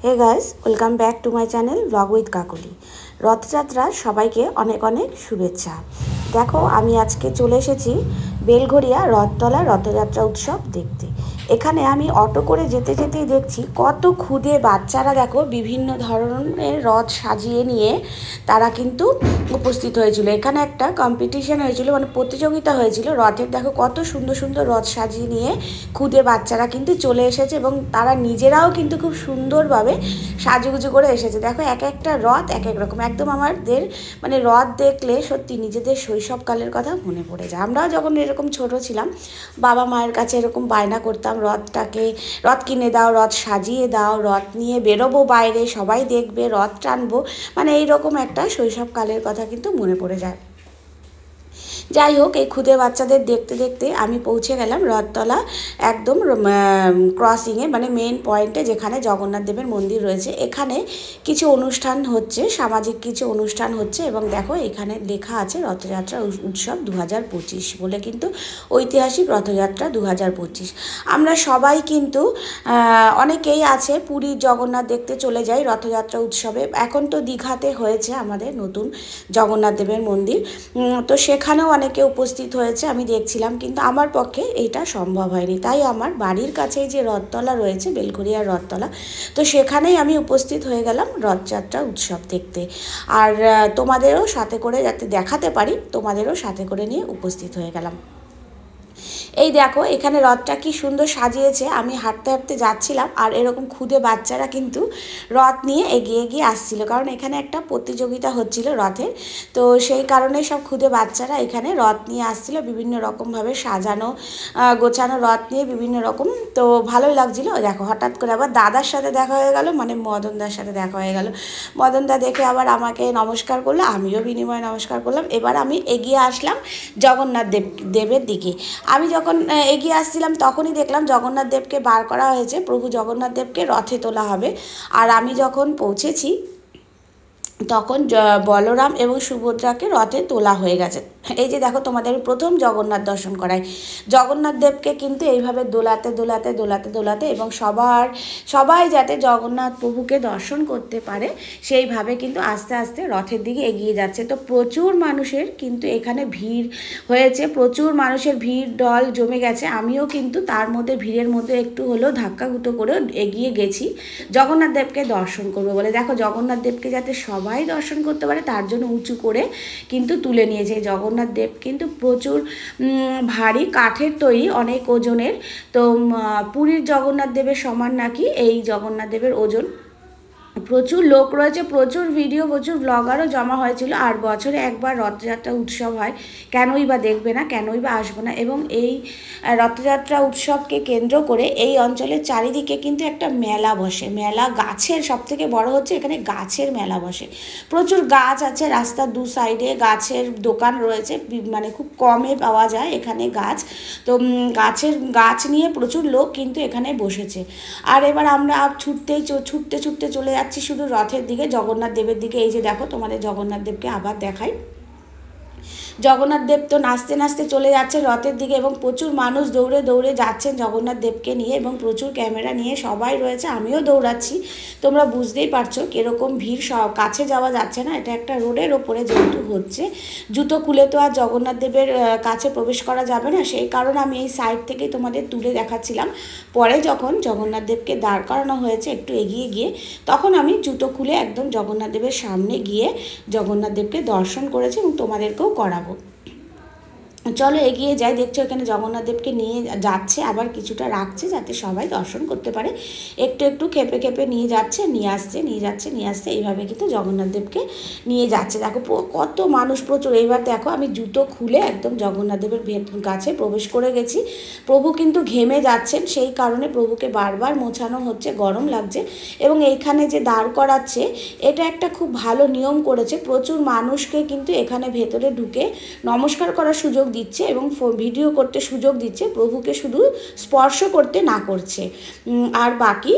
Hey guys, welcome back to my channel vlog with Kakoli. রথযাত্রার সবাইকে অনেক অনেক শুভেচ্ছা। দেখো, আমি আজকে চলে এসেছি বেলঘরিয়া রথতলা রথযাত্রা উৎসব দেখতে। এখানে আমি অটো করে যেতে যেতেই দেখছি কত ক্ষুদে বাচ্চারা দেখো বিভিন্ন ধরনের রথ সাজিয়ে নিয়ে তারা কিন্তু উপস্থিত হয়েছিল। এখানে একটা কম্পিটিশন হয়েছিল, মানে প্রতিযোগিতা হয়েছিল রথের। দেখো কত সুন্দর সুন্দর রথ সাজিয়ে নিয়ে ক্ষুদে বাচ্চারা কিন্তু চলে এসেছে এবং তারা নিজেরাও কিন্তু খুব সুন্দরভাবে সাজুগুজু করে এসেছে। দেখো এক একটা রথ এক এক রকম, একদম আমাদের মানে রথ দেখলে সত্যি নিজেদের শৈশবকালের কথা মনে পড়ে যায়। আমরাও যখন এরকম ছোট ছিলাম বাবা মায়ের কাছে এরকম বায়না করতাম, রথ কিনে দাও, রথ সাজিয়ে দাও, রথ নিয়ে বেরোবো বাইরে, সবাই দেখবে, রথ টানবো, মানে এইরকম একটা শৈশবকালের কথা কিন্তু মনে পড়ে যায়। যাই হোক, এই ক্ষুদে বাচ্চাদের দেখতে দেখতে আমি পৌঁছে গেলাম রথতলা একদম ক্রসিংয়ে, মানে মেন পয়েন্টে যেখানে জগন্নাথ দেবের মন্দির রয়েছে। এখানে কিছু অনুষ্ঠান হচ্ছে, সামাজিক কিছু অনুষ্ঠান হচ্ছে এবং দেখো এখানে লেখা আছে রথযাত্রা উৎসব 2025 বলে, কিন্তু ঐতিহাসিক রথযাত্রা 2025। আমরা সবাই কিন্তু অনেকেই আছে পুরীর জগন্নাথ দেখতে চলে যাই রথযাত্রা উৎসবে। এখন তো দীঘাতে হয়েছে আমাদের নতুন জগন্নাথ দেবের মন্দির, তো সেখানেও অনেকে উপস্থিত হয়েছে আমি দেখছিলাম, কিন্তু আমার পক্ষে এইটা সম্ভব হয়নি। তাই আমার বাড়ির কাছেই যে রথতলা রয়েছে বেলঘরিয়ার রথতলা, তো সেখানেই আমি উপস্থিত হয়ে গেলাম রথযাত্রা উৎসব দেখতে। আর তোমাদেরও সাথে করে যাতে দেখাতে পারি, তোমাদেরও সাথে করে নিয়ে উপস্থিত হয়ে গেলাম। এই দেখো এখানে রথটা কি সুন্দর সাজিয়েছে। আমি হাঁটতে হাঁটতে যাচ্ছিলাম আর এরকম ক্ষুদে বাচ্চারা কিন্তু রথ নিয়ে এগিয়ে এগিয়ে আসছিল, কারণ এখানে একটা প্রতিযোগিতা হচ্ছিল রথের। তো সেই কারণে সব ক্ষুদে বাচ্চারা এখানে রথ নিয়ে আসছিল, বিভিন্ন রকমভাবে সাজানো গোছানো রথ নিয়ে বিভিন্ন রকম। তো ভালোই লাগছিল। দেখো হঠাৎ করে আবার দাদার সাথে দেখা হয়ে গেল, মানে মদনদার সাথে দেখা হয়ে গেল। মদনদা দেখে আবার আমাকে নমস্কার করলো, আমিও বিনিময়ে নমস্কার করলাম। এবার আমি এগিয়ে আসলাম জগন্নাথ দেবের দিকে। আমি যখন এগিয়ে আসছিলাম তখনই দেখলাম জগন্নাথ দেবকে বার করা হয়েছে, প্রভু জগন্নাথ দেবকে রথে তোলা হবে। আর আমি যখন পৌঁছেছি তখন বলরাম এবং সুভদ্রাকে রথে তোলা হয়ে গেছে। এই যে দেখো, তোমাদের প্রথম জগন্নাথ দর্শন করাই। জগন্নাথ দেবকে কিন্তু এইভাবে দোলাতে দোলাতে দোলাতে দোলাতে এবং সবাই যাতে জগন্নাথ প্রভুকে দর্শন করতে পারে সেইভাবে কিন্তু আস্তে আস্তে রথের দিকে এগিয়ে যাচ্ছে। তো প্রচুর মানুষের কিন্তু এখানে ভিড় হয়েছে, প্রচুর মানুষের ভিড় ঢল জমে গেছে। আমিও কিন্তু তার মধ্যে ভিড়ের মধ্যে একটু হলেও ধাক্কাগুতো করে এগিয়ে গেছি জগন্নাথ দেবকে দর্শন করবো বলে। দেখো জগন্নাথ দেবকে যাতে সবাই দর্শন করতে পারে তার জন্য উঁচু করে কিন্তু তুলে নিয়েছে। জগন্নাথ দেব কিন্তু প্রচুর ভারী, কাঠের তৈরি, অনেক ওজনের। তো পুরীর জগন্নাথ দেবের সমান নাকি এই জগন্নাথ দেবের ওজন। প্রচুর লোক রয়েছে, প্রচুর ভিডিও, প্রচুর ব্লগারও জমা হয়েছিল। আর বছরে একবার রথযাত্রা উৎসব হয়, কেনই বা দেখবে না, কেনই বা আসবো না। এবং এই রথযাত্রা উৎসবকে কেন্দ্র করে এই অঞ্চলের চারিদিকে কিন্তু একটা মেলা বসে। মেলা গাছের, সব থেকে বড় হচ্ছে এখানে গাছের মেলা বসে। প্রচুর গাছ আছে, রাস্তার দু সাইডে গাছের দোকান রয়েছে, মানে খুব কমে পাওয়া যায় এখানে গাছ। তো গাছ নিয়ে প্রচুর লোক কিন্তু এখানে বসেছে। আর এবার আমরা ছুটতে ছুটতে চলে যাচ্ছি শুধু রথের দিকে, জগন্নাথ দেবের দিকে। এই যে দেখো, তোমাদের জগন্নাথ দেবকে আবার দেখাই। জগন্নাথ দেব তো নাচতে নাচতে চলে যাচ্ছে রথের দিকে এবং প্রচুর মানুষ দৌড়ে দৌড়ে যাচ্ছেন জগন্নাথ দেবকে নিয়ে এবং প্রচুর ক্যামেরা নিয়ে সবাই রয়েছে, আমিও দৌড়াচ্ছি। তোমরা বুঝতেই পারছো কীরকম ভিড়, কাছে যাওয়া যাচ্ছে না, এটা একটা রোডের ওপরে যেহেতু হচ্ছে। জুতো খুলে তো আর জগন্নাথ দেবের কাছে প্রবেশ করা যাবে না, সেই কারণে আমি এই সাইড থেকেই তোমাদের তুলে দেখাচ্ছিলাম। পরে যখন জগন্নাথ দেবকে দাঁড় করানো হয়েছে একটু এগিয়ে গিয়ে, তখন আমি জুতো খুলে একদম জগন্নাথ দেবের সামনে গিয়ে জগন্নাথ দেবকে দর্শন করেছি এবং তোমাদেরকেও করাবো। চলো এগিয়ে যাই। দেখছো এখানে জগন্নাথ দেবকে নিয়ে যাচ্ছে, আবার কিছুটা রাখছে যাতে সবাই দর্শন করতে পারে। একটু একটু খেপে খেপে নিয়ে যাচ্ছে, নিয়ে আসছে, নিয়ে যাচ্ছে, নিয়ে আসছে, এইভাবে কিন্তু জগন্নাথ দেবকে নিয়ে যাচ্ছে। দেখো কত মানুষ, প্রচুর। এইবার দেখো আমি জুতো খুলে একদম জগন্নাথ দেবের কাছে প্রবেশ করে গেছি। প্রভু কিন্তু ঘেমে যাচ্ছেন, সেই কারণে প্রভুকে বারবার মোছানো হচ্ছে, গরম লাগছে। এবং এইখানে যে দাঁড় করাচ্ছে এটা একটা খুব ভালো নিয়ম করেছে। প্রচুর মানুষকে কিন্তু এখানে ভেতরে ঢুকে নমস্কার করার সুযোগ দিচ্ছে এবং ভিডিও করতে সুযোগ দিচ্ছে, প্রভুকে শুধু স্পর্শ করতে না করছে। আর বাকি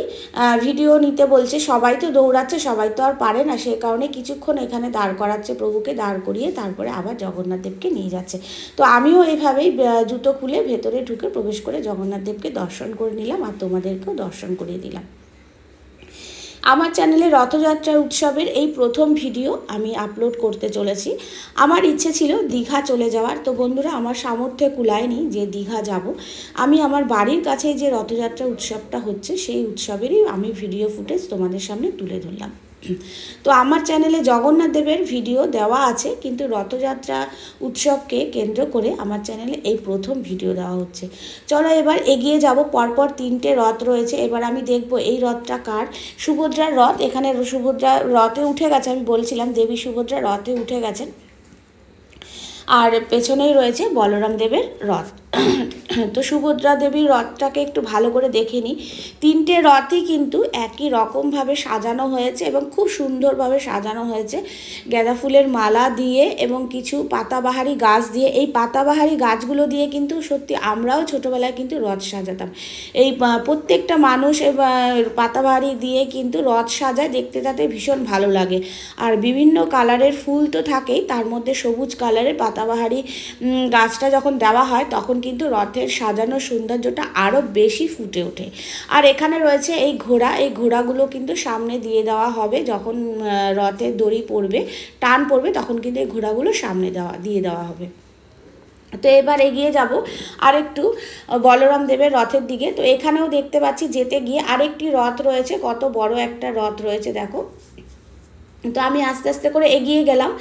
ভিডিও নিতে বলছে। সবাই তো দৌড়াচ্ছে, সবাই তো আর পারে না, সেই কারণে কিছুক্ষণ এখানে দাঁড় করাচ্ছে, প্রভুকে দাঁড় করিয়ে তারপরে আবার জগন্নাথ দেবকে নিয়ে যাচ্ছে। তো আমিও এইভাবেই জুতো খুলে ভেতরে ঢুকে প্রবেশ করে জগন্নাথ দেবকে দর্শন করে নিলাম আর তোমাদেরকেও দর্শন করিয়ে দিলাম। আমার চ্যানেলে রথযাত্রা উৎসবের এই প্রথম ভিডিও আমি আপলোড করতে চলেছি। আমার ইচ্ছে ছিল দীঘা চলে যাওয়ার, তো বন্ধুরা আমার সামর্থ্যে কুলায়নি যে দীঘা যাব। আমি আমার বাড়ির কাছে যে রথযাত্রা উৎসবটা হচ্ছে সেই উৎসবেরই আমি ভিডিও ফুটেজ তোমাদের সামনে তুলে ধরলাম। তো আমার চ্যানেলে জগন্নাথ দেবের ভিডিও দেওয়া আছে, কিন্তু রথযাত্রা উৎসবকে কেন্দ্র করে আমার চ্যানেলে এই প্রথম ভিডিও দেওয়া হচ্ছে। চলো এবার এগিয়ে যাব। পরপর 3টে রথ রয়েছে, এবার আমি দেখব এই রথটা কার। সুভদ্রার রথ, এখানে সুভদ্রা রথে উঠে গেছে, আমি বলছিলাম দেবী সুভদ্রা রথে উঠে গেছেন। আর পেছনেই রয়েছে বলরাম দেবের রথ। তো সুভদ্রা দেবীর রথটাকে একটু ভালো করে দেখে নিই। 3টে রথই কিন্তু একই রকমভাবে সাজানো হয়েছে এবং খুব সুন্দরভাবে সাজানো হয়েছে গাঁদা ফুলের মালা দিয়ে এবং কিছু পাতাবাহারি গাছ দিয়ে। এই পাতাবাহারি গাছগুলো দিয়ে কিন্তু সত্যি আমরাও ছোটোবেলায় কিন্তু রথ সাজাতাম। এই প্রত্যেকটা মানুষ পাতাবাহারি দিয়ে কিন্তু রথ সাজায়, দেখতে তাতে ভীষণ ভালো লাগে। আর বিভিন্ন কালারের ফুল তো থাকেই, তার মধ্যে সবুজ কালারের পাতাবাহারি গাছটা যখন দেওয়া হয় তখন কিন্তু রথের সাজানোর সৌন্দর্যটা আরও বেশি ফুটে ওঠে। আর এখানে রয়েছে এই ঘোড়া, এই ঘোড়াগুলো কিন্তু সামনে দিয়ে দেওয়া হবে যখন রথের দড়ি পড়বে, টান পড়বে, তখন কিন্তু এই ঘোড়াগুলো সামনে দিয়ে দেওয়া হবে। তো এবার এগিয়ে যাব আরেকটু বলরাম দেবের রথের দিকে। তো এখানেও দেখতে পাচ্ছি যেতে গিয়ে আরেকটি রথ রয়েছে, কত বড় একটা রথ রয়েছে দেখো। তো আমি আস্তে আস্তে করে এগিয়ে গেলাম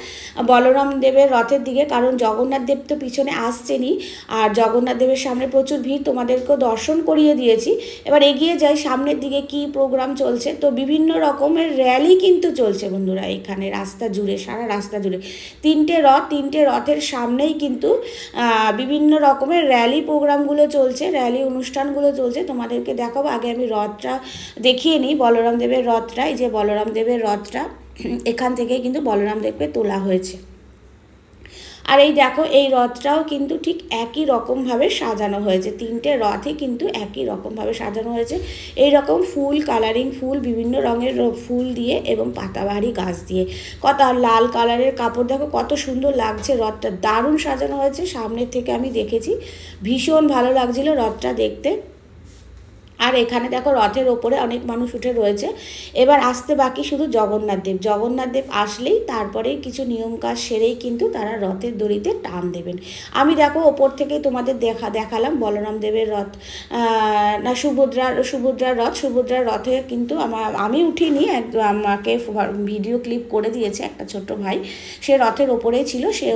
বলরাম দেবের রথের দিকে, কারণ জগন্নাথ দেব তো পিছনে আসছেনই, আর জগন্নাথ দেবের সামনে প্রচুর ভিড়, তোমাদেরকেও দর্শন করিয়ে দিয়েছি। এবার এগিয়ে যাই সামনের দিকে কি প্রোগ্রাম চলছে। তো বিভিন্ন রকমের র্যালি কিন্তু চলছে বন্ধুরা এখানে রাস্তা জুড়ে, সারা রাস্তা জুড়ে। 3টে রথ, 3টে রথের সামনেই কিন্তু বিভিন্ন রকমের র্যালি প্রোগ্রামগুলো চলছে, র্যালি অনুষ্ঠানগুলো চলছে। তোমাদেরকে দেখাবো, আগে আমি রথটা দেখিয়ে নিই। বলরাম দেবের রথটা, এই যে বলরাম দেবের রথটা, এখান থেকে কিন্তু বলরাম দেবকে তোলা হয়েছে। আর এই দেখো এই রথটাও কিন্তু ঠিক একই রকমভাবে সাজানো হয়েছে। 3টে রথই কিন্তু একই রকমভাবে সাজানো হয়েছে, এই রকম ফুল, কালারিং ফুল, বিভিন্ন রঙের ফুল দিয়ে এবং পাতাবাহারি গাছ দিয়ে। কত লাল কালারের কাপড়, দেখো কত সুন্দর লাগছে রথটা, দারুণ সাজানো হয়েছে। সামনের থেকে আমি দেখেছি, ভীষণ ভালো লাগছিল রথটা দেখতে। আর এখানে দেখো রথের ওপরে অনেক মানুষ উঠে রয়েছে। এবার আসতে বাকি শুধু জগন্নাথ দেব। জগন্নাথ দেব আসলেই তারপরেই কিছু নিয়ম কাজ সেরেই কিন্তু তারা রথের দড়িতে টান দেবেন। আমি দেখো ওপর থেকেই তোমাদের দেখালাম বলরাম দেবের রথ, না সুভদ্রার রথ। সুভদ্রার রথে কিন্তু আমি উঠিনি, আমাকে ভিডিও ক্লিপ করে দিয়েছে একটা ছোট্ট ভাই, সে রথের ওপরেই ছিল, সে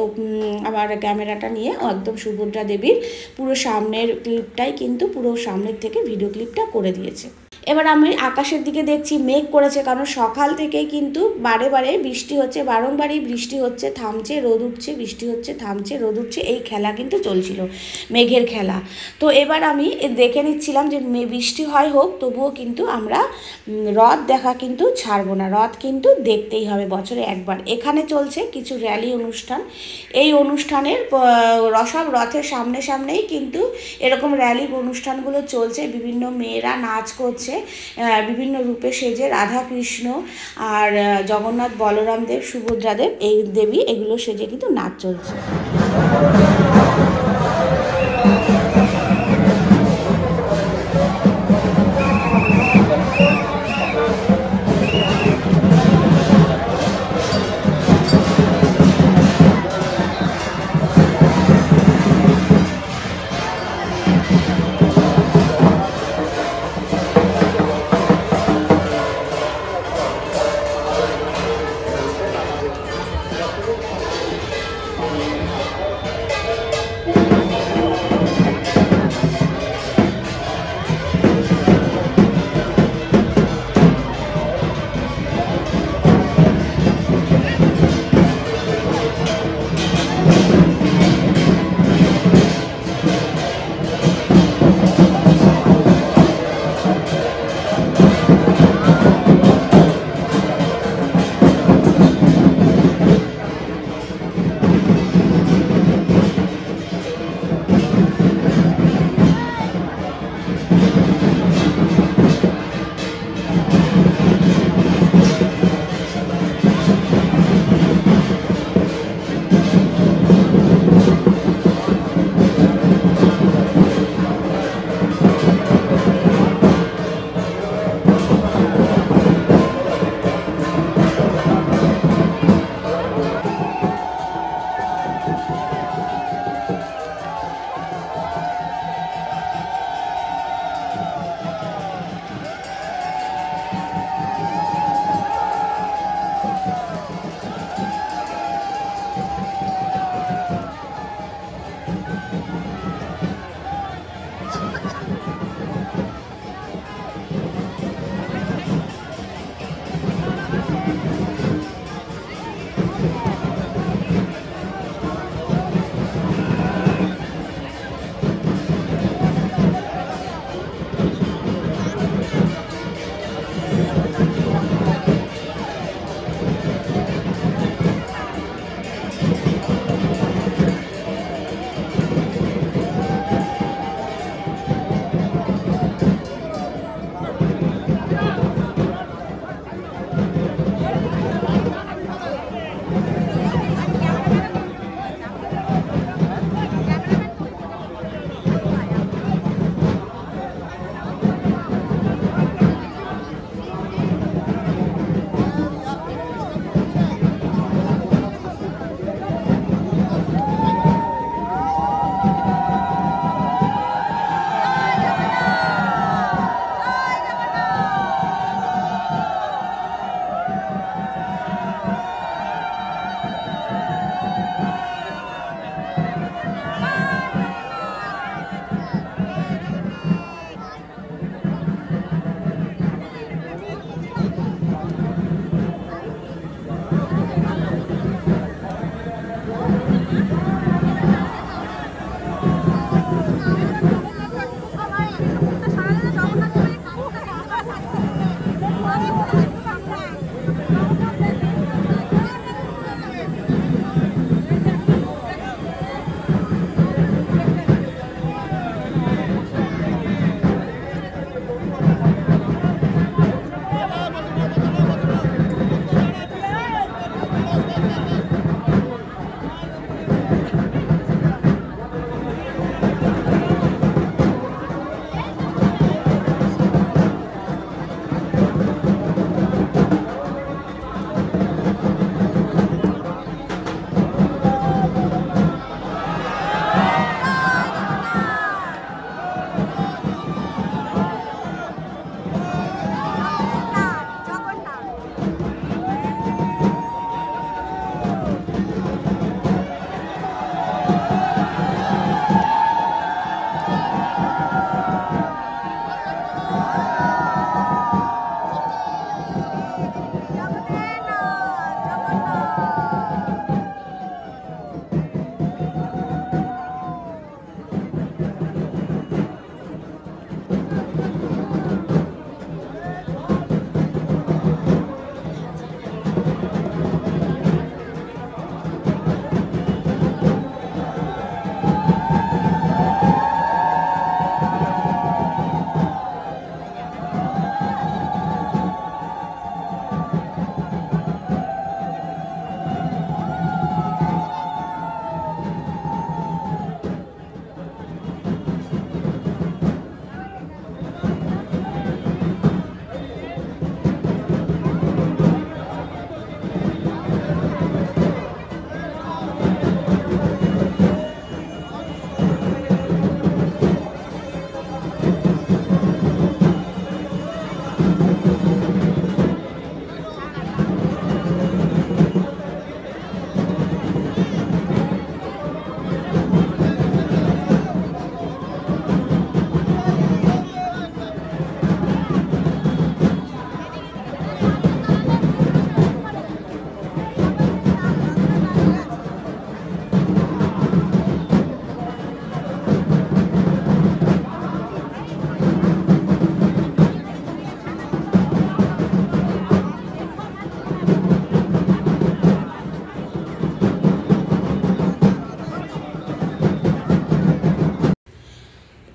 আমার ক্যামেরাটা নিয়ে একদম সুভদ্রা দেবীর পুরো সামনের ক্লিপটাই কিন্তু পুরো সামনের থেকে ভিডিও ক্লিপ করে দিয়েছে। এবার আমি আকাশের দিকে দেখছি, মেঘ করেছে, কারণ সকাল থেকেই কিন্তু বারে বারে বৃষ্টি হচ্ছে, বারংবারই বৃষ্টি হচ্ছে, থামছে রোদ উঠছে, বৃষ্টি হচ্ছে, থামছে রোদ উঠছে, এই খেলা কিন্তু চলছিল, মেঘের খেলা। তো এবার আমি দেখে নিচ্ছিলাম যে বৃষ্টি হয় হোক, তবুও কিন্তু আমরা রথ দেখা কিন্তু ছাড়বো না, রথ কিন্তু দেখতেই হবে বছরে একবার। এখানে চলছে কিছু র্যালি অনুষ্ঠান, এই অনুষ্ঠানের সব রথের সামনেই কিন্তু এরকম র্যালি অনুষ্ঠানগুলো চলছে। বিভিন্ন মেয়েরা নাচ করছে বিভিন্ন রূপে সেজে, রাধা কৃষ্ণ আর জগন্নাথ, বলরাম দেব, সুভদ্রা দেব, এই দেবী, এগুলো সেজে কিন্তু নাচ চলছে।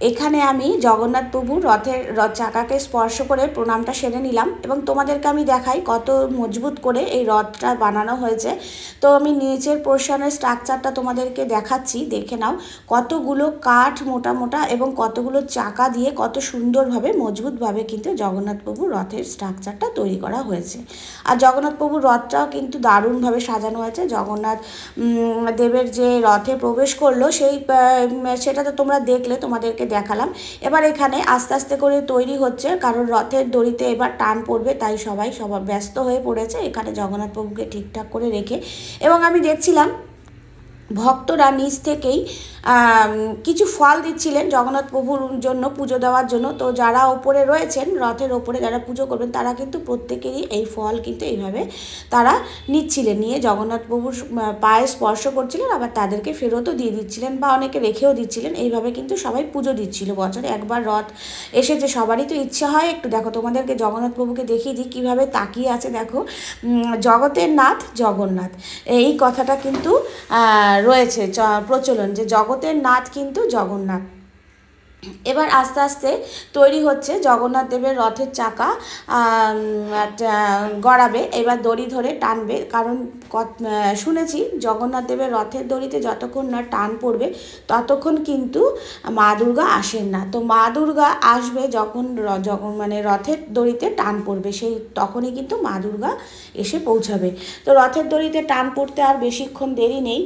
এখানে আমি জগন্নাথ প্রভুর রথের চাকাকে স্পর্শ করে প্রণামটা সেরে নিলাম এবং তোমাদেরকে আমি দেখাই কত মজবুত করে এই রথটা বানানো হয়েছে। তো আমি নিচের পোর্শনের স্ট্রাকচারটা তোমাদেরকে দেখাচ্ছি, দেখে নাও কতগুলো কাঠ মোটা মোটা এবং কতগুলো চাকা দিয়ে কত সুন্দরভাবে মজবুতভাবে কিন্তু জগন্নাথ প্রভুর রথের স্ট্রাকচারটা তৈরি করা হয়েছে। আর জগন্নাথ প্রভুর রথটাও কিন্তু দারুণভাবে সাজানো হয়েছে। জগন্নাথ দেবের যে রথে প্রবেশ করলো সেটা তো তোমরা দেখলে, তোমাদেরকে দেখালাম। এবার এখানে আস্তে আস্তে করে তৈরি হচ্ছে, কারণ রথের দড়িতে এবার টান পড়বে, তাই সবাই ব্যস্ত হয়ে পড়েছে এখানে জগন্নাথ প্রভুকে ঠিকঠাক করে রেখে। এবং আমি দেখছিলাম ভক্তরা নিজ থেকেই কিছু ফল দিচ্ছিলেন জগন্নাথ প্রভুর জন্য, পুজো দেওয়ার জন্য। তো যারা ওপরে রয়েছেন, রথের ওপরে যারা পুজো করবেন, তারা কিন্তু প্রত্যেকেরই এই ফল কিন্তু এইভাবে তারা নিচ্ছিলেন, নিয়ে জগন্নাথ প্রভুর পায়ে স্পর্শ করছিলেন, আবার তাদেরকে ফেরতও দিয়ে দিচ্ছিলেন বা অনেকে রেখেও দিচ্ছিলেন। এইভাবে কিন্তু সবাই পুজো দিচ্ছিল। বছরে একবার রথ এসেছে, সবারই তো ইচ্ছা হয় একটু, দেখো তোমাদেরকে জগন্নাথ প্রভুকে দেখিয়ে দিই কীভাবে তাকিয়ে আছে। দেখো, জগতের নাথ জগন্নাথ, এই কথাটা কিন্তু রয়েছে প্রচলন, যে জগতের নাথ কিন্তু জগন্নাথ। এবার আস্তে আস্তে তৈরি হচ্ছে জগন্নাথ দেবের রথের চাকা গড়াবে, এবার দড়ি ধরে টানবে। কারণ শুনেছি জগন্নাথ দেবের রথের দড়িতে যতক্ষণ না টান পড়বে ততক্ষণ কিন্তু মা দুর্গা আসেন না। তো মা দুর্গা আসবে যখন মানে রথের দড়িতে টান পড়বে, তখনই কিন্তু মা দুর্গা এসে পৌঁছাবে। তো রথের দড়িতে টান পড়তে আর বেশিক্ষণ দেরি নেই,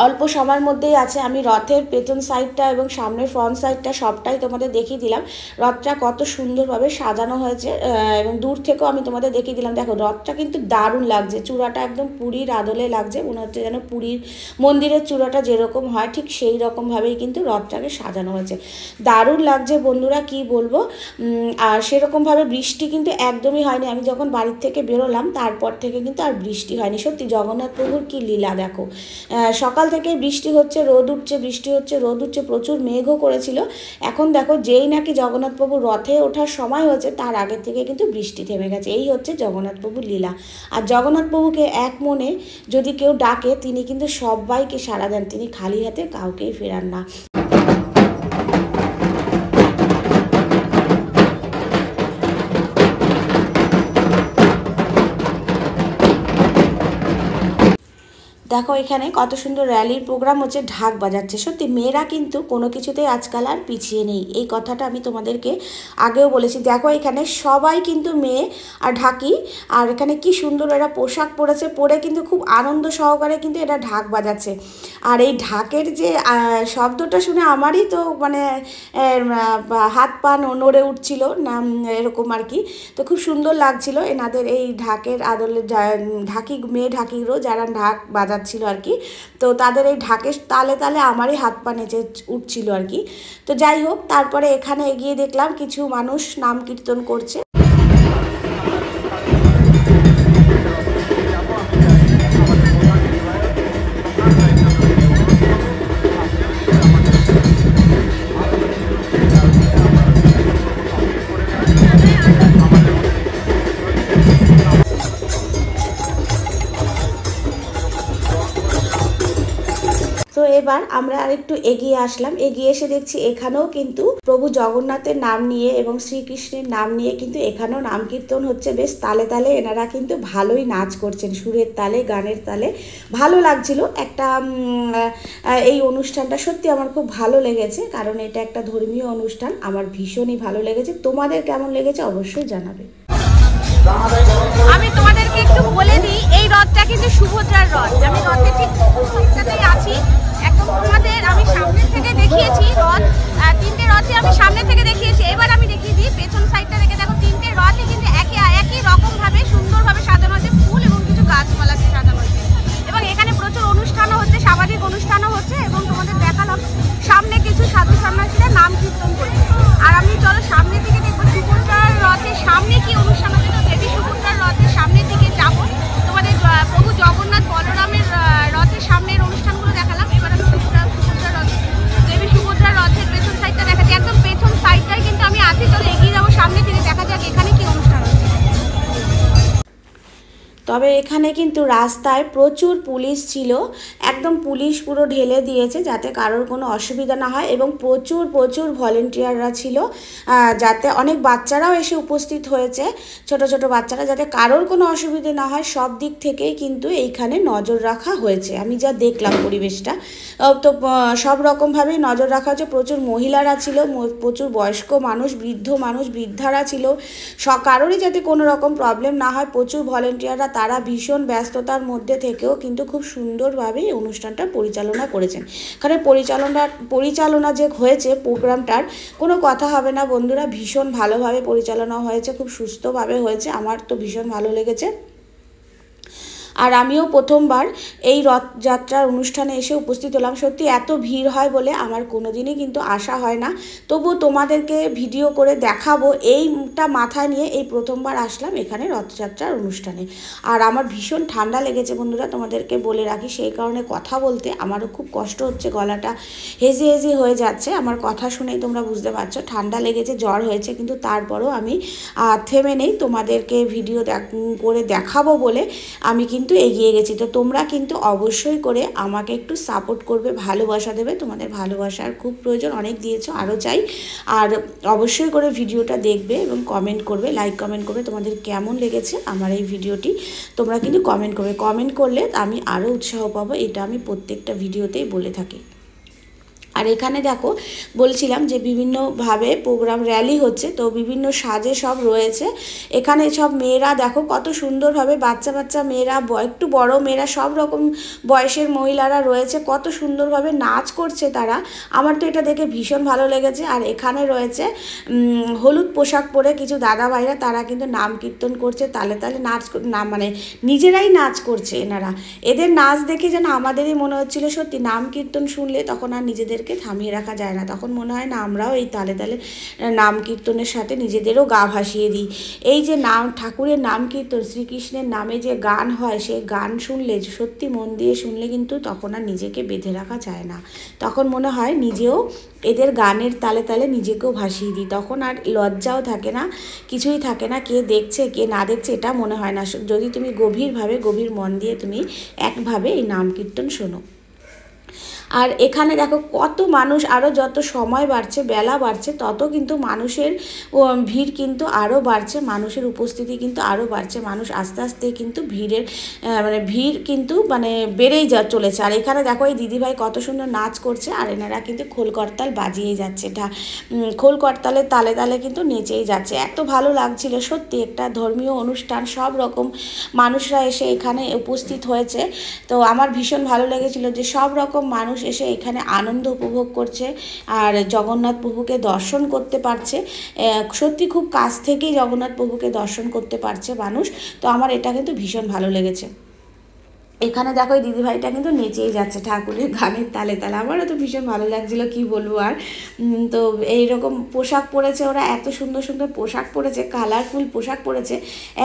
অল্প সময়ের মধ্যেই আছে। আমি রথের পেছন সাইডটা এবং সামনের ফ্রন্ট সাইডটা সবটাই তোমাদের দেখিয়ে দিলাম। রথটা কত সুন্দরভাবে সাজানো হয়েছে এবং দূর থেকেও আমি তোমাদের দেখিয়ে দিলাম। দেখো, রথটা কিন্তু দারুণ লাগছে, চূড়াটা একদম পুরীর আদলে লাগছে, মনে হচ্ছে যেন পুরীর মন্দিরের চূড়াটা যেরকম হয় ঠিক সেই রকমভাবেই কিন্তু রথটাকে সাজানো হয়েছে। দারুণ লাগছে বন্ধুরা, কি বলবো। আর সেরকমভাবে বৃষ্টি কিন্তু একদমই হয়নি। আমি যখন বাড়ির থেকে বেরোলাম তারপর থেকে কিন্তু আর বৃষ্টি হয়নি। সত্যি জগন্নাথ প্রভুর কি লীলা দেখো, সকাল থেকে বৃষ্টি হচ্ছে, রোদ উঠছে, বৃষ্টি হচ্ছে, রোদ উঠছে, প্রচুর মেঘও করেছিল। এখন দেখো, যেই নাকি জগন্নাথ প্রভু রথে ওঠার সময় হয়েছে তার আগে থেকে কিন্তু বৃষ্টি থেমে গেছে। এই হচ্ছে জগন্নাথ প্রভুর লীলা। আর জগন্নাথ প্রভুকে এক মনে যদি কেউ ডাকে, তিনি কিন্তু সবাইকে সাড়া দেন, তিনি খালি হাতে কাউকেই ফেরান না। দেখো, এখানে কত সুন্দর র্যালির প্রোগ্রাম হচ্ছে, ঢাক বাজাচ্ছে। সত্যি মেয়েরা কিন্তু কোনো কিছুতেই আজকাল আর পিছিয়ে নেই, এই কথাটা আমি তোমাদেরকে আগেও বলেছি। দেখো, এখানে সবাই কিন্তু মেয়ে আর ঢাকি, আর এখানে কি সুন্দর এরা পোশাক পরেছে, পরে কিন্তু খুব আনন্দ সহকারে কিন্তু এরা ঢাক বাজাচ্ছে। আর এই ঢাকের যে শব্দটা শুনে আমারই তো মানে হাত পা নড়ে উঠছিল না, এরকম আর কি। তো খুব সুন্দর লাগছিল এনাদের এই ঢাকের আদলে, ঢাকি মেয়ে ঢাকিরও যারা ঢাক বাজাচ্ছিল আর কি। তো তাদের এই ঢাকের তালে তালে আমারই হাত পা নেচে উঠছিল আর কি। তো যাই হোক, তারপরে এখানে এগিয়ে দেখলাম কিছু মানুষ নাম কীর্তন করছে। তো এবার আমরা আরেকটু এগিয়ে আসলাম, এগিয়ে এসে দেখছি এখানেও কিন্তু প্রভু জগন্নাথের নাম নিয়ে এবং শ্রীকৃষ্ণের নাম নিয়ে কিন্তু এখানেও নাম কীর্তন হচ্ছে। বেশ তালে তালে এনারা কিন্তু ভালোই নাচ করছেন, সুরের তালে, গানের তালে। ভালো লাগছিল একটা এই অনুষ্ঠানটা, সত্যি আমার খুব ভালো লেগেছে, কারণ এটা একটা ধর্মীয় অনুষ্ঠান। আমার ভীষণই ভালো লেগেছে। তোমাদের কেমন লেগেছে অবশ্যই জানাবে। আমি তোমাদেরকে একটু বলে দিই, এই রথটা কিন্তু সুভদ্রার রথ। আমি রথের ঠিক সাইডটাতেই আছি, একদম তোমাদের আমি সামনে থেকে দেখিয়েছি রথ, তিনটে রথই আমি সামনে থেকে দেখিয়েছি। এবার আমি দেখিয়ে দিই পেছন সাইডটা থেকে। দেখো, তিনটে রথই কিন্তু একই রকমভাবে সুন্দরভাবে সাজানো হয়েছে, ফুল এবং কিছু গাছপালা দিয়ে সাজানো হয়েছে। এবং এখানে প্রচুর অনুষ্ঠানও হচ্ছে, সামাজিক অনুষ্ঠানও হচ্ছে। এবং তোমাদের দেখালাম সামনে কিছু সাধু সন্ন্যাসীরা নাম কীর্তন করছে। আর আমি চলো সামনে থেকে দেখবো সুভদ্রার রথের সামনে কি অনুষ্ঠান হচ্ছে। তো দেবী সুভদ্রার রথের সামনের দিকে যাবো। তোমাদের প্রভু জগন্নাথ বলরামের রথের সামনের অনুষ্ঠানগুলো দেখালাম। এবার আমি দেবী সুভদ্রার রথের পেছন সাইডটা দেখাচ্ছি, একদম পেছন সাইডটাই কিন্তু আমি আছি। চলো এগিয়ে যাবো সামনে থেকে, দেখা যাক এখানে কি অনুষ্ঠান হচ্ছে। তবে এখানে কিন্তু রাস্তায় প্রচুর পুলিশ ছিল, একদম পুলিশ পুরো ঢেলে দিয়েছে যাতে কারোর কোনো অসুবিধা না হয়, এবং প্রচুর প্রচুর ভলেন্টিয়াররা ছিল, যাতে অনেক বাচ্চারাও এসে উপস্থিত হয়েছে, ছোট ছোট বাচ্চারা, যাতে কারোর কোনো অসুবিধা না হয় সব দিক থেকেই কিন্তু এইখানে নজর রাখা হয়েছে। আমি যা দেখলাম পরিবেশটা, তো সব রকমভাবেই নজর রাখা হচ্ছে। প্রচুর মহিলারা ছিল, প্রচুর বয়স্ক মানুষ, বৃদ্ধারা ছিল, কারোরই যাতে কোনো রকম প্রবলেম না হয়। প্রচুর ভলেন্টিয়াররা, তারা ভীষণ ব্যস্ততার মধ্যে থেকেও কিন্তু খুব সুন্দরভাবে এই অনুষ্ঠানটা পরিচালনা করেছেন। এখানে পরিচালনা যে হয়েছে প্রোগ্রামটার, কোনো কথা হবে না বন্ধুরা, ভীষণ ভালোভাবে পরিচালনা হয়েছে, খুব সুস্থভাবে হয়েছে, আমার তো ভীষণ ভালো লেগেছে। আর আমিও প্রথমবার এই রথযাত্রার অনুষ্ঠানে এসে উপস্থিত হলাম। সত্যি এত ভিড় হয় বলে আমার কোনো দিনই কিন্তু আসা হয় না, তবু তোমাদেরকে ভিডিও করে দেখাবো এইটা মাথায় নিয়ে এই প্রথমবার আসলাম এখানে রথযাত্রার অনুষ্ঠানে। আর আমার ভীষণ ঠান্ডা লেগেছে বন্ধুরা, তোমাদেরকে বলে রাখি, সেই কারণে কথা বলতে আমারও খুব কষ্ট হচ্ছে, গলাটা হেজি হেজি হয়ে যাচ্ছে। আমার কথা শুনেই তোমরা বুঝতে পারছো ঠান্ডা লেগেছে, জ্বর হয়েছে, কিন্তু তারপরও আমি থেমে নেই, তোমাদেরকে ভিডিও করে দেখাবো বলে আমি কিন্তু এগিয়ে গেছি। তো তোমরা কিন্তু অবশ্যই করে আমাকে একটু সাপোর্ট করবে, ভালোবাসা দেবে, তোমাদের ভালোবাসার খুব প্রয়োজন, অনেক দিয়েছো, আরও চাই। আর অবশ্যই করে ভিডিওটা দেখবে এবং কমেন্ট করবে, লাইক কমেন্ট করবে, তোমাদের কেমন লেগেছে আমার এই ভিডিওটি তোমরা কিন্তু কমেন্ট করবে। কমেন্ট করলে আমি আরও উৎসাহ পাবো, এটা আমি প্রত্যেকটা ভিডিওতেই বলে থাকি। আর এখানে দেখো বলছিলাম যে বিভিন্নভাবে প্রোগ্রাম র্যালি হচ্ছে, তো বিভিন্ন সাজে সব রয়েছে। এখানে সব মেয়েরা দেখো কত সুন্দরভাবে, বাচ্চা বাচ্চা মেয়েরা, একটু বড় মেয়েরা, সব রকম বয়সের মহিলারা রয়েছে, কত সুন্দরভাবে নাচ করছে তারা। আমার তো এটা দেখে ভীষণ ভালো লেগেছে। আর এখানে রয়েছে হলুদ পোশাক পরে কিছু দাদা ভাইরা, তারা কিন্তু নাম কীর্তন করছে, তালে তালে নাচ, মানে নিজেরাই নাচ করছে এনারা। এদের নাচ দেখে যেন আমাদেরই মনে হচ্ছিল, সত্যি নাম কীর্তন শুনলে তখন আর নিজেদেরকে থামিয়ে রাখা যায় না, তখন মনে হয় না আমরাও এই তালে তালে নাম কীর্তনের সাথে নিজেদেরও গা ভাসিয়ে দিই। এই যে নাম, ঠাকুরের নাম কীর্তন, শ্রীকৃষ্ণের নামে যে গান হয়, সেই গান শুনলে, সত্যি মন দিয়ে শুনলে কিন্তু তখন আর নিজেকে বেঁধে রাখা যায় না, তখন মনে হয় নিজেও এদের গানের তালে তালে নিজেকেও ভাসিয়ে দিই, তখন আর লজ্জাও থাকে না, কিছুই থাকে না, কে দেখছে কে না দেখছে এটা মনে হয় না, যদি তুমি গভীরভাবে, গভীর মন দিয়ে তুমি একভাবে এই নাম কীর্তন শোনো। আর এখানে দেখো কত মানুষ, আরও যত সময় বাড়ছে, বেলা বাড়ছে, তত কিন্তু মানুষের ভিড় কিন্তু আরও বাড়ছে, মানুষের উপস্থিতি কিন্তু আরও বাড়ছে, মানুষ আস্তে আস্তে কিন্তু ভিড় কিন্তু বেড়েই চলেছে। আর এখানে দেখো এই দিদিভাই কত সুন্দর নাচ করছে, আর এনারা কিন্তু খোল করতাল বাজিয়েই যাচ্ছে, খোল করতালের তালে তালে কিন্তু নেচেই যাচ্ছে। এত ভালো লাগছিল সত্যি, একটা ধর্মীয় অনুষ্ঠান, সব রকম মানুষরা এসে এখানে উপস্থিত হয়েছে। তো আমার ভীষণ ভালো লেগেছিল যে সব রকম মানুষ এসে এখানে আনন্দ উপভোগ করছে আর জগন্নাথ প্রভুকে দর্শন করতে পারছে। সত্যি খুব কাছ থেকেই জগন্নাথ প্রভুকে দর্শন করতে পারছে মানুষ। তো আমার এটা কিন্তু ভীষণ ভালো লেগেছে। এখানে দেখো এই দিদিভাইটা কিন্তু নেচেই যাচ্ছে ঠাকুরের গানের তালে তালে, আমারও তো ভীষণ ভালো লাগছিলো, কি বলবো আর। তো এইরকম পোশাক পরেছে ওরা, এত সুন্দর সুন্দর পোশাক পরেছে, কালারফুল পোশাক পরেছে,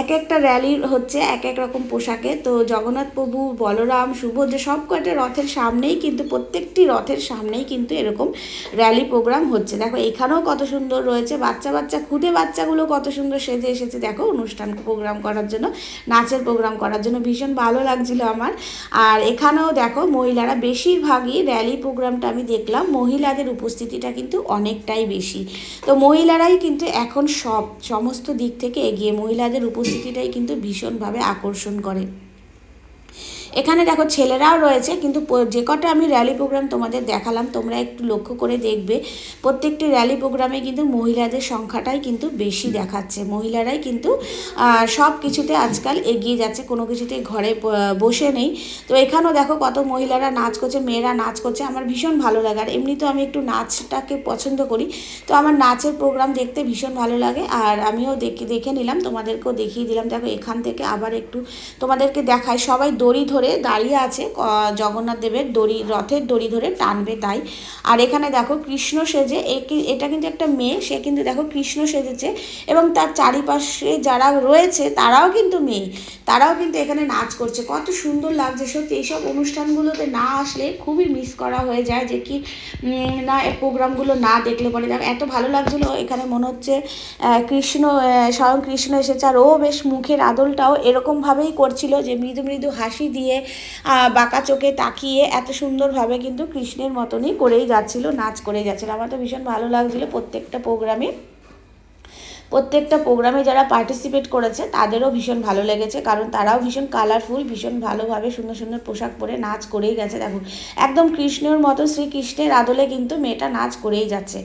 এক একটা র্যালি হচ্ছে এক এক রকম পোশাকে। তো জগন্নাথ প্রভু, বলরাম, সুভদ্রা, সব কয়টা রথের সামনেই কিন্তু, প্রত্যেকটি রথের সামনেই কিন্তু এরকম র্যালি প্রোগ্রাম হচ্ছে। দেখো এখানেও কত সুন্দর রয়েছে, বাচ্চা খুদে বাচ্চাগুলো কত সুন্দর সেজে এসেছে দেখো অনুষ্ঠান প্রোগ্রাম করার জন্য, নাচের প্রোগ্রাম করার জন্য, ভীষণ ভালো লাগছিল আমার। আর এখানেও দেখো মহিলারা, বেশিরভাগই র্যালি প্রোগ্রামটা আমি দেখলাম মহিলাদের উপস্থিতিটা কিন্তু অনেকটাই বেশি। তো মহিলারাই কিন্তু এখন সমস্ত দিক থেকে এগিয়ে, মহিলাদের উপস্থিতিটাই কিন্তু ভীষণভাবে আকর্ষণ করে। এখানে দেখো ছেলেরাও রয়েছে, কিন্তু যে কটা আমি র্যালি প্রোগ্রাম তোমাদের দেখালাম তোমরা একটু লক্ষ্য করে দেখবে, প্রত্যেকটি র্যালি প্রোগ্রামে কিন্তু মহিলাদের সংখ্যাটাই কিন্তু বেশি দেখাচ্ছে। মহিলারাই কিন্তু সব কিছুতে আজকাল এগিয়ে যাচ্ছে, কোনো কিছুতে ঘরে বসে নেই। তো এখানেও দেখো কত মহিলারা নাচ করছে, মেয়েরা নাচ করছে, আমার ভীষণ ভালো লাগে। আর এমনিতেও আমি একটু নাচটাকে পছন্দ করি, তো আমার নাচের প্রোগ্রাম দেখতে ভীষণ ভালো লাগে। আর আমিও দেখে নিলাম, তোমাদেরকেও দেখিয়ে দিলাম। দেখো এখান থেকে আবার একটু তোমাদেরকে দেখাই, সবাই দড়ি ধরে ধরে দাঁড়িয়ে আছে, জগন্নাথ দেবের দড়ি, রথের দড়ি ধরে টানবে তাই। আর এখানে দেখো কৃষ্ণ সেজে, এটা কিন্তু একটা মেয়ে, সে কিন্তু দেখো কৃষ্ণ সেজেছে এবং তার চারিপাশে যারা রয়েছে তারাও কিন্তু মেয়ে, তারাও কিন্তু এখানে নাচ করছে। কত সুন্দর লাগছে সত্যি। এইসব অনুষ্ঠানগুলোতে না আসলে খুবই মিস করা হয়ে যায়, যে কি না এই প্রোগ্রামগুলো না দেখলে পরে দেখো এত ভালো লাগছিলো। এখানে মনে হচ্ছে কৃষ্ণ, স্বয়ং কৃষ্ণ এসেছে, আর ও বেশ মুখের আদলটাও এরকমভাবেই করছিল, যে মৃদু মৃদু হাসি দিয়ে বাঁকা চোখে তাকিয়ে এত সুন্দরভাবে কিন্তু কৃষ্ণের মতনই করেই যাচ্ছিল, নাচ করেই যাচ্ছিল। আমার তো ভীষণ ভালো লাগছিলো। প্রত্যেকটা প্রোগ্রামে যারা পার্টিসিপেট করেছে তাদেরও ভীষণ ভালো লেগেছে, কারণ তারাও ভীষণ কালারফুল, ভীষণ ভালোভাবে সুন্দর সুন্দর পোশাক পরে নাচ করেই গেছে। দেখুন একদম কৃষ্ণের মতো, শ্রীকৃষ্ণের আদলে কিন্তু মেয়েটা নাচ করেই যাচ্ছে।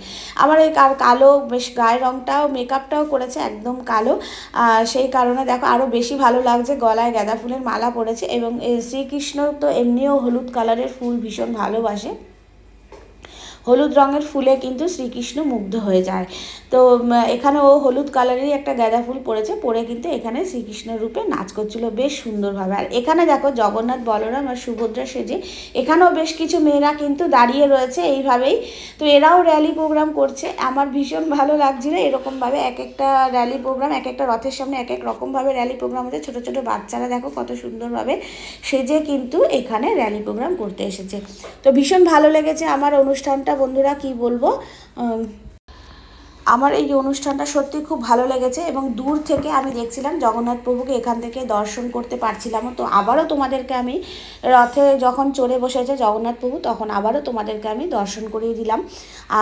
আবার এই কালো বেশ গায়ের রঙটাও, মেকআপটাও করেছে একদম কালো, সেই কারণে দেখো আরও বেশি ভালো লাগছে। গলায় গাঁদা ফুলের মালা পরেছে, এবং শ্রীকৃষ্ণ তো এমনিও হলুদ কালারের ফুল ভীষণ ভালোবাসে, হলুদ রঙের ফুলে কিন্তু শ্রীকৃষ্ণ মুগ্ধ হয়ে যায়। তো এখানে ও হলুদ কালারেরই একটা গাঁদা ফুল পরেছে, পরে কিন্তু এখানে শ্রীকৃষ্ণের রূপে নাচ করছিল বেশ সুন্দরভাবে। আর এখানে দেখো জগন্নাথ, বলরাম আর সুভদ্রা সেজে এখানেও বেশ কিছু মেয়েরা কিন্তু দাঁড়িয়ে রয়েছে এইভাবেই। তো এরাও র্যালি প্রোগ্রাম করছে। আমার ভীষণ ভালো লাগছিল এরকমভাবে এক একটা র্যালি প্রোগ্রাম, এক একটা রথের সামনে এক এক রকমভাবে র্যালি প্রোগ্রাম হচ্ছে। ছোটো ছোটো বাচ্চারা দেখো কত সুন্দরভাবে সেজে কিন্তু এখানে র্যালি প্রোগ্রাম করতে এসেছে। তো ভীষণ ভালো লেগেছে আমার অনুষ্ঠানটা বন্ধুরা, কি বলবো। আমার এই অনুষ্ঠানটা সত্যি খুব ভালো লেগেছে, এবং দূর থেকে আমি দেখছিলাম জগন্নাথ প্রভুকে, এখান থেকে দর্শন করতে পারছিলাম। তো আবারও তোমাদেরকে আমি রথে যখন চড়ে বসেছে জগন্নাথ প্রভু, তখন আবারও তোমাদেরকে আমি দর্শন করিয়ে দিলাম।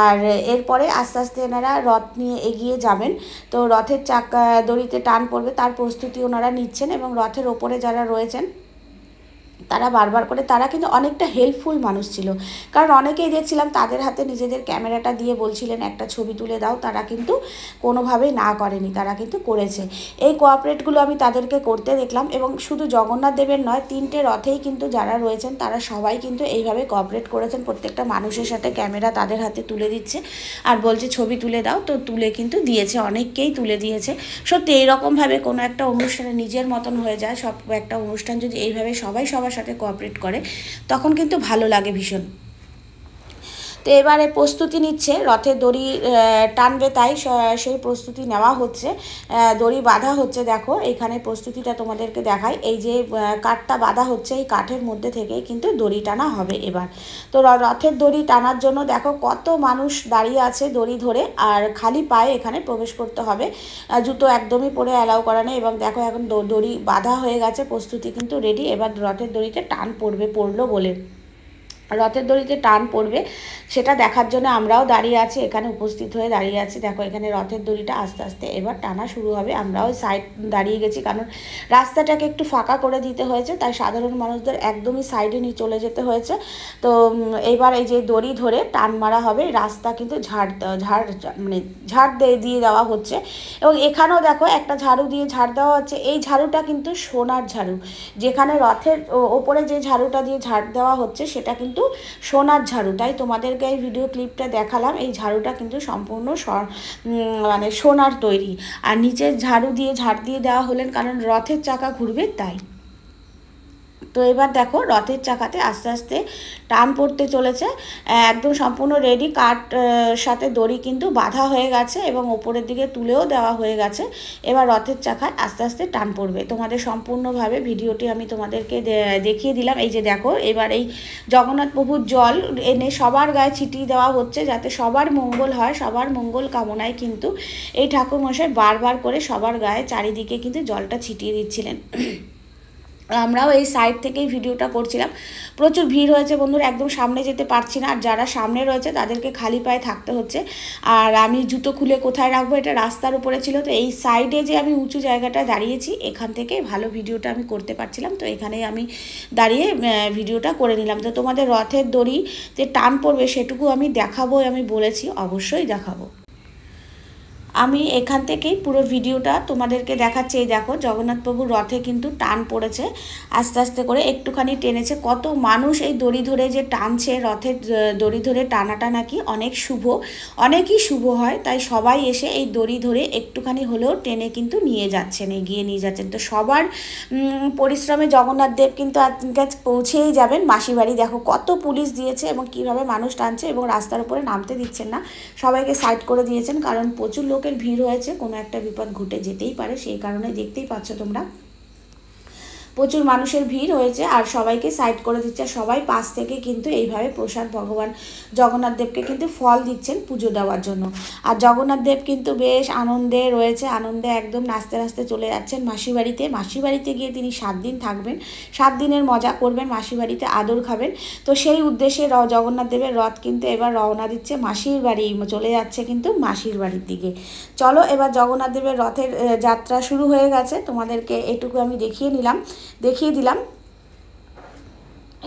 আর এরপরে আস্তে আস্তে এনারা রথ নিয়ে এগিয়ে যাবেন। তো রথের চাকা দড়িতে টান পড়বে তার প্রস্তুতি ওনারা নিচ্ছেন, এবং রথের ওপরে যারা রয়েছেন তারা বারবার করে, তারা কিন্তু অনেকটা হেল্পফুল মানুষ ছিল, কারণ অনেকেই দেখছিলাম তাদের হাতে নিজেদের ক্যামেরাটা দিয়ে বলছিলেন একটা ছবি তুলে দাও, তারা কিন্তু কোনোভাবেই না করেনি, তারা কিন্তু করেছে। এই কোঅপারেটগুলো আমি তাদেরকে করতে দেখলাম, এবং শুধু জগন্নাথ দেবের নয়, 3টে রথেই কিন্তু যারা রয়েছেন তারা সবাই কিন্তু এইভাবে কোঅপারেট করেছেন। প্রত্যেকটা মানুষের সাথে ক্যামেরা তাদের হাতে তুলে দিচ্ছে আর বলছে ছবি তুলে দাও, তো তুলে কিন্তু দিয়েছে, অনেককেই তুলে দিয়েছে। সত্যি এইরকমভাবে কোনো একটা অনুষ্ঠানে নিজের মতন হয়ে যায়। সব একটা অনুষ্ঠান যদি এইভাবে সবাই সবার সাথে কোঅপারেট করে তখন কিন্তু ভালো লাগে ভীষণ। তো এবারে প্রস্তুতি নিচ্ছে, রথের দড়ি টানবে তাই সেই প্রস্তুতি নেওয়া হচ্ছে, দড়ি বাঁধা হচ্ছে। দেখো এইখানে প্রস্তুতিটা তোমাদেরকে দেখাই। এই যে কাঠটা বাঁধা হচ্ছে, এই কাঠের মধ্যে থেকেই কিন্তু দড়ি টানা হবে এবার। তো রথের দড়ি টানার জন্য দেখো কত মানুষ দাঁড়িয়ে আছে দড়ি ধরে, আর খালি পায়ে এখানে প্রবেশ করতে হবে, জুতো একদমই পরে অ্যালাউ করা নেই। এবং দেখো এখন দড়ি বাঁধা হয়ে গেছে, প্রস্তুতি কিন্তু রেডি। এবার রথের দড়িতে টান পড়লো বলে, রথের দড়িতে টান পড়বে সেটা দেখার জন্য আমরাও দাঁড়িয়ে আছি, এখানে উপস্থিত হয়ে দাঁড়িয়ে আছি। দেখো এখানে রথের দড়িটা আস্তে আস্তে এবার টানা শুরু হবে। আমরাও সাইড দাঁড়িয়ে গেছি, কারণ রাস্তাটাকে একটু ফাঁকা করে দিতে হয়েছে, তাই সাধারণ মানুষদের একদমই সাইডে নিয়ে চলে যেতে হয়েছে। তো এবার এই যে দড়ি ধরে টান মারা হবে, রাস্তা কিন্তু ঝাড় দিয়ে দেওয়া হচ্ছে। এবং এখানেও দেখো একটা ঝাড়ু দিয়ে ঝাড় দেওয়া হচ্ছে। এই ঝাড়ুটা কিন্তু সোনার ঝাড়ু, যেখানে রথের ওপরে যে ঝাড়ুটা দিয়ে ঝাড় দেওয়া হচ্ছে সেটা কিন্তু সোনার ঝাড়ু, তাই তোমাদেরকে এই ভিডিও ক্লিপটা দেখালাম। এই ঝাড়ুটা কিন্তু সম্পূর্ণ মানে সোনার তৈরি, আর নিচের ঝাড় দিয়ে দেওয়া হলেন কারণ রথের চাকা ঘুরবে তাই। তো এবার দেখো রথের চাকাতে আস্তে আস্তে টান পড়তে চলেছে, একদম সম্পূর্ণ রেডি। কাঠ সাথে দড়ি কিন্তু বাঁধা হয়ে গেছে এবং ওপরের দিকে তুলেও দেওয়া হয়ে গেছে। এবার রথের চাকায় আস্তে আস্তে টান পড়বে। তোমাদের সম্পূর্ণভাবে ভিডিওটি আমি তোমাদেরকে দেখিয়ে দিলাম। এই যে দেখো এবার এই জগন্নাথ প্রভুর জল এনে সবার গায়ে ছিটিয়ে দেওয়া হচ্ছে, যাতে সবার মঙ্গল হয়। সবার মঙ্গল কামনায় কিন্তু এই ঠাকুরমশাই বারবার করে সবার গায়ে চারিদিকে কিন্তু জলটা ছিটিয়ে দিচ্ছিলেন। আমরাও এই সাইড থেকেই ভিডিওটা করছিলাম। প্রচুর ভিড় হয়েছে বন্ধুরা, একদম সামনে যেতে পারছি না, আর যারা সামনে রয়েছে তাদেরকে খালি পায়ে থাকতে হচ্ছে। আর আমি জুতো খুলে কোথায় রাখবো, এটা রাস্তার উপরে ছিল, তো এই সাইডে যে আমি উঁচু জায়গাটায় দাঁড়িয়েছি এখান থেকে ভালো ভিডিওটা আমি করতে পারছিলাম, তো এখানেই আমি দাঁড়িয়ে ভিডিওটা করে নিলাম। তো তোমাদের রথের দড়ি যে টান পড়বে সেটুকু আমি দেখাবো, আমি বলেছি অবশ্যই দেখাবো। আমি এখান থেকেই পুরো ভিডিওটা তোমাদেরকে দেখাচ্ছি। এই দেখো জগন্নাথ প্রভুর রথে কিন্তু টান পড়েছে, আস্তে আস্তে করে একটুখানি টেনেছে। কত মানুষ এই দড়ি ধরে যে টানছে, রথের দড়ি ধরে টানাটা নাকি অনেক শুভ, অনেকই শুভ হয়, তাই সবাই এসে এই দড়ি ধরে একটুখানি হলেও টেনে কিন্তু নিয়ে যাচ্ছেন, এগিয়ে নিয়ে যাচ্ছেন। তো সবার পরিশ্রমে জগন্নাথ দেব কিন্তু আজ পৌঁছেই যাবেন মাসি বাড়ি। দেখো কত পুলিশ দিয়েছে এবং কিভাবে মানুষ টানছে, এবং রাস্তার উপরে নামতে দিচ্ছেন না, সবাইকে সাইড করে দিয়েছেন, কারণ প্রচুর লোকের ভিড় হয়েছে, কোনো একটা বিপদ ঘটে যেতেই পারে, সেই কারণে দেখতেই পাচ্ছ তোমরা প্রচুর মানুষের ভিড় হয়েছে আর সবাইকে সাইড করে দিচ্ছে। সবাই পাশ থেকে কিন্তু এইভাবে প্রসাদ ভগবান জগন্নাথ দেবকে কিন্তু ফল দিচ্ছেন পুজো দেওয়ার জন্য। আর জগন্নাথ দেব কিন্তু বেশ আনন্দে রয়েছে, আনন্দে একদম নাচতে নাচতে চলে যাচ্ছেন মাসি বাড়িতে। মাসি বাড়িতে গিয়ে তিনি 7 দিন থাকবেন, 7 দিনের মজা করবেন, মাসি বাড়িতে আদর খাবেন। তো সেই উদ্দেশ্যে জগন্নাথ দেবের রথ কিন্তু এবার রওনা দিচ্ছে মাসির বাড়ি, চলে যাচ্ছে কিন্তু মাসির বাড়ির দিকে। চলো এবার জগন্নাথ দেবের রথের যাত্রা শুরু হয়ে গেছে, তোমাদেরকে এটুকু আমি দেখিয়ে দিলাম।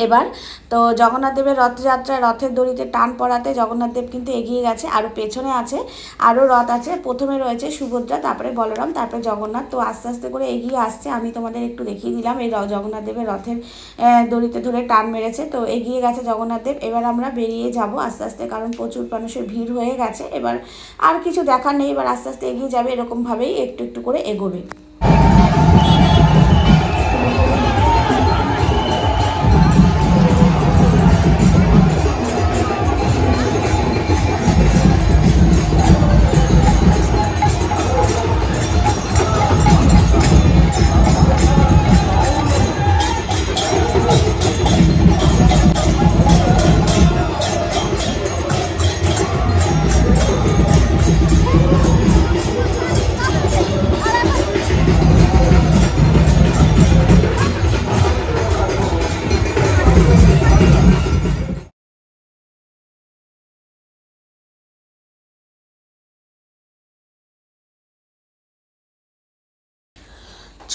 এবার তো জগন্নাথ দেবের রথযাত্রা, রথের দড়িতে টান পড়াতে জগন্নাথ দেব কিন্তু এগিয়ে গেছে, আরও পেছনে আছে আরও রথ আছে। প্রথমে রয়েছে সুভদ্রা, তারপরে বলরাম, তারপরে জগন্নাথ। তো আস্তে আস্তে করে এগিয়ে আসছে, আমি তোমাদের একটু দেখিয়ে দিলাম। এই জগন্নাথ দেবের রথের দড়িতে ধরে টান মেরেছে, তো এগিয়ে গেছে জগন্নাথ দেব। এবার আমরা বেরিয়ে যাব আস্তে আস্তে, কারণ প্রচুর মানুষের ভিড় হয়ে গেছে। এবার আর কিছু দেখার নেই, এবার আস্তে আস্তে এগিয়ে যাবে, এরকমভাবেই একটু একটু করে এগোবে।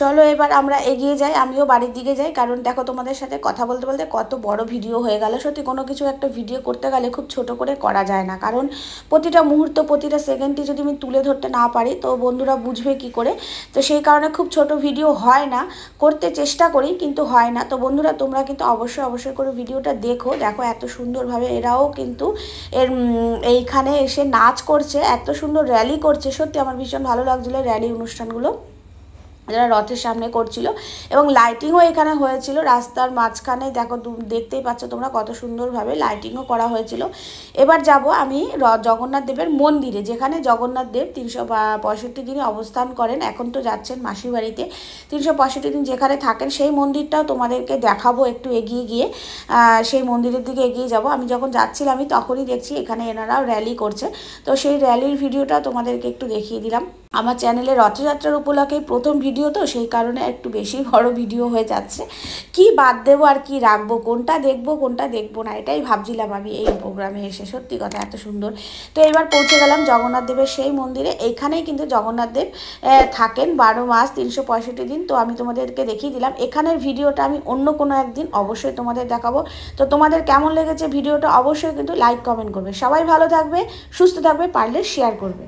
চলো এবার আমরা এগিয়ে যাই, আমিও বাড়ির দিকে যাই, কারণ দেখো তোমাদের সাথে কথা বলতে বলতে কত বড় ভিডিও হয়ে গেল। সত্যি কোনো কিছু একটা ভিডিও করতে গেলে খুব ছোট করে করা যায় না, কারণ প্রতিটা মুহূর্ত প্রতিটা সেকেন্ডটি যদি আমি তুলে ধরতে না পারি তো বন্ধুরা বুঝবে কি করে। তো সেই কারণে খুব ছোট ভিডিও হয় না, করতে চেষ্টা করি কিন্তু হয় না। তো বন্ধুরা তোমরা কিন্তু অবশ্যই করে ভিডিওটা দেখো এত সুন্দরভাবে এরাও কিন্তু এইখানে এসে নাচ করছে, এত সুন্দর র্যালি করছে। সত্যি আমার ভীষণ ভালো লাগছিলো র্যালি অনুষ্ঠানগুলো যারা রথের সামনে করছিল, এবং লাইটিংও এখানে হয়েছিল রাস্তার মাঝখানে। দেখো দেখতেই পাচ্ছ তোমরা কত সুন্দরভাবে লাইটিংও করা হয়েছিল। এবার যাব আমি জগন্নাথ দেবের মন্দিরে, যেখানে জগন্নাথ দেব 365 দিনে অবস্থান করেন। এখন তো যাচ্ছেন মাসির বাড়িতে, 365 দিন যেখানে থাকেন সেই মন্দিরটাও তোমাদেরকে দেখাবো একটু এগিয়ে গিয়ে। সেই মন্দিরের দিকে এগিয়ে যাব। আমি যখন যাচ্ছিলাম আমি তখনই দেখছি এখানে এনারাও র্যালি করছে, তো সেই র্যালির ভিডিওটা তোমাদেরকে একটু দেখিয়ে দিলাম। আমার চ্যানেলে রথযাত্রার উপলক্ষে প্রথম ভিডিও, তো সেই কারণে একটু বেশি বড় ভিডিও হয়ে যাচ্ছে। কি বাদ দেবো আর কি রাখবো, কোনটা দেখবো না, এটাই ভাবছিলাম আমি এই প্রোগ্রামে এসে। সত্যি কথা এত সুন্দর। তো এবার পৌঁছে গেলাম জগন্নাথ দেবের সেই মন্দিরে। এইখানেই কিন্তু জগন্নাথ দেব থাকেন 12 মাস 365 দিন। তো আমি তোমাদেরকে দেখিয়ে দিলাম। এখানের ভিডিওটা আমি অন্য কোনো একদিন অবশ্যই তোমাদের দেখাবো। তো তোমাদের কেমন লেগেছে ভিডিওটা অবশ্যই কিন্তু লাইক কমেন্ট করবে। সবাই ভালো থাকবে, সুস্থ থাকবে, পারলে শেয়ার করবে।